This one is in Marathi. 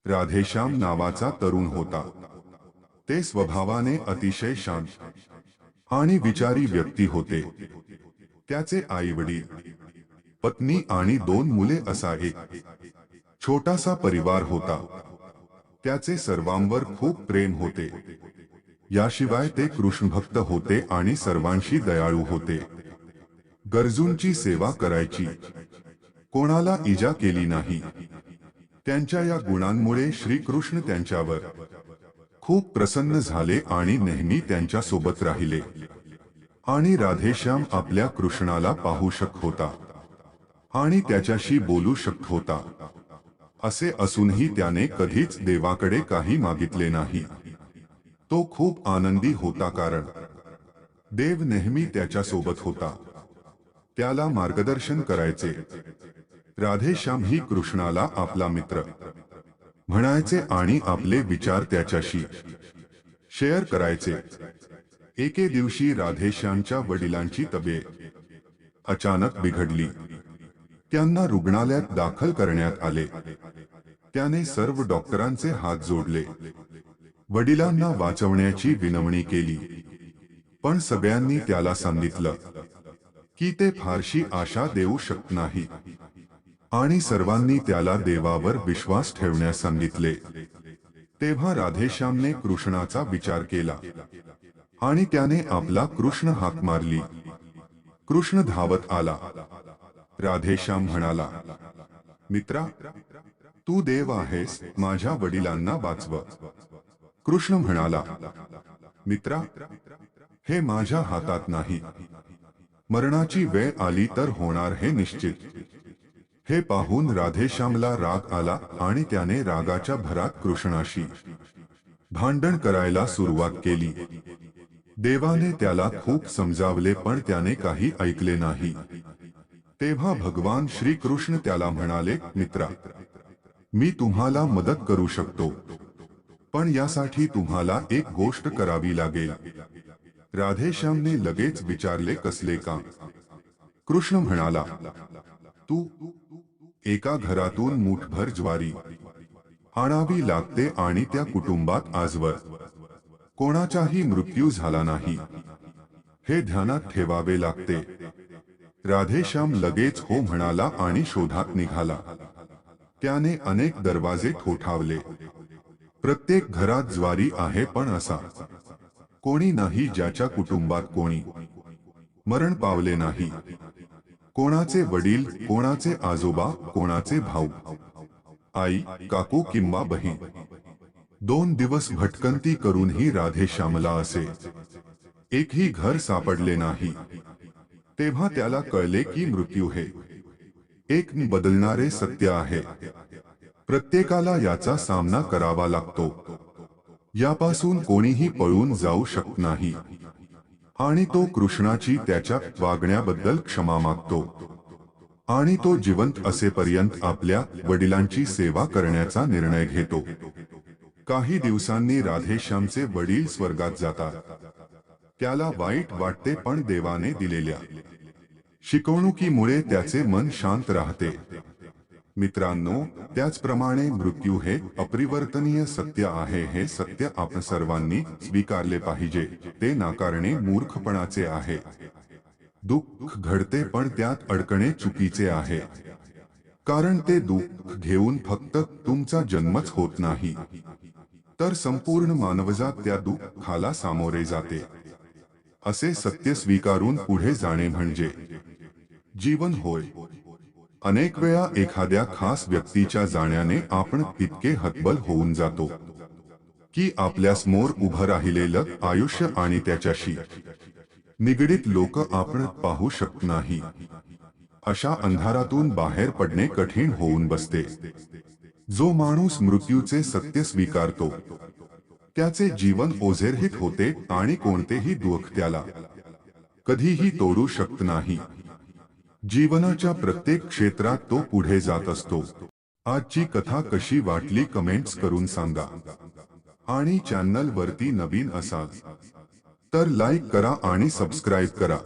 राधेश्याम नावाचा तरुण होता। ते स्वभावाने अतिशय शांत आणि विचारी व्यक्ती होते। त्याचे आई-वडील, पत्नी आणि 2 मुले असा एक छोटासा परिवार होता। त्याचे सर्वांवर खूप प्रेम होते। याशिवाय ते कृष्णभक्त होते आणि सर्वांशी दयाळू होते। गरजूंची सेवा करायची, कोणाला इजा केली नाही। त्यांच्या या गुणांमुळे श्रीकृष्ण त्यांच्यावर खूप प्रसन्न झाले आणि नेहमी त्यांच्या सोबत राहिले। आणि राधेश्याम आपल्या कृष्णाला पाहू शकत होता आणि त्याच्याशी बोलू शकत होता। असे असूनही त्याने कधीच देवाकडे काही मागितले नाही। तो खूप आनंदी होता कारण देव नेहमी त्याच्यासोबत होता, त्याला मार्गदर्शन करायचे। राधेश्याम ही कृष्णाला आपला मित्र म्हणायचे आणि आपले विचार त्याच्याशी शेअर करायचे। एके दिवशी राधेश्यामच्या वडिलांची तब्येत अचानक बिघडली। त्यांना रुग्णालयात दाखल करण्यात आले। त्याने सर्व डॉक्टरांचे हात जोडले, वडिलांना वाचवण्याची विनवणी केली। पण सगळ्यांनी त्याला सांगितलं की ते फारशी आशा देऊ शकत नाही आणि सर्वांनी त्याला देवावर विश्वास ठेवण्यास सांगितले। तेव्हा राधेश्यामने कृष्णाचा विचार केला आणि त्याने आपला कृष्ण हाक मारली। कृष्ण धावत आला। राधेश्याम म्हणाला, मित्रा, तू देव आहेस, माझ्या वडिलांना वाचव। कृष्ण म्हणाला, मित्रा, हे माझ्या हातात नाही। मरणाची वेळ आली तर होणार हे निश्चित। हे पाहून राधेश्यामला राग आला आणि त्याने रागाच्या भरात कृष्णाशी भांडण करायला सुरुवात केली। देवाने त्याला खूप समजावले पण त्याने काही ऐकले नाही। तेव्हा भगवान श्रीकृष्ण त्याला म्हणाले, मित्रा, मी तुम्हाला मदत करू शकतो, पण यासाठी तुम्हाला एक गोष्ट करावी लागेल। राधेश्यामने लगेच विचारले, कसले काम? कृष्ण म्हणाला, तू एका घरातून मुठभर ज्वारी आणावी लागते आणि त्या कुटुंबात आजवर कोणाचाही मृत्यू झाला नाही, हे ध्यानात ठेवावे लागते। राधेश्याम लगेच हो म्हणाला आणि शोधात निघाला। त्याने अनेक दरवाजे ठोठावले। प्रत्येक घरात ज्वारी आहे पण असा कोणी नाही ज्याच्या कुटुंबात कोणी मरण पावले नाही। कोणाचे वडील, कोणाचे आजोबा, कोणाचे भाऊ, आई, काकू किंवा बहीण। 2 दिवस भटकंती करूनही राधेश्यामला असे एकही घर सापडले नाही। तेव्हा त्याला कळले की मृत्यू हे एक बदलणारे सत्य आहे। प्रत्येकाला याचा सामना करावा लागतो। यापासून कोणीही पळून जाऊ शकत नाही। आणि तो कृष्णाची त्याच्या वागण्याबद्दल क्षमा मागतो आणि तो जिवंत असेपर्यंत आपल्या वडिलांची सेवा करण्याचा निर्णय घेतो। काही दिवसांनी राधेश्यामचे वडील स्वर्गात जातात। त्याला वाईट वाटते पण देवाने दिलेल्या शिकवणुकीमुळे त्याचे मन शांत राहते। मित्रांनो, त्याचप्रमाणे मृत्यू हे अपरिवर्तनीय सत्य आहे। हे सत्य आपण सर्वांनी स्वीकारले पाहिजे। ते नाकारणे मूर्खपणाचे आहे। दुःख घडते पण त्यात अडकणे चुकीचे आहे, कारण ते दुःख घेऊन फक्त तुमचा जन्मच होत नाही, तर संपूर्ण मानवजात त्या दुःखाला सामोरे जाते। असे सत्य स्वीकारून पुढे जाणे म्हणजे जीवन होय। अनेक वेळा एखाद्या खास व्यक्तीच्या जाण्याने आपण इतके हतबल होऊन जातो की आपल्यासमोर उभं राहिलेलं आयुष्य आणि त्याच्याशी निगडीत लोक आपण पाहू शकत नाही। अशा अंधारातून बाहेर पडणे कठीण होऊन बसते। जो माणूस मृत्यूचे सत्य स्वीकारतो, त्याचे जीवन ओझेरहित होते आणि कोणतेही दुःख त्याला कधीही तोडू शकत नाही। जीवनाच्या प्रत्येक क्षेत्रात तो पुढे जात असतो। आजची कथा कशी वाटली कमेंट्स करून सांगा आणि चॅनल वरती नवीन असाल तर लाईक करा आणि सबस्क्राइब करा।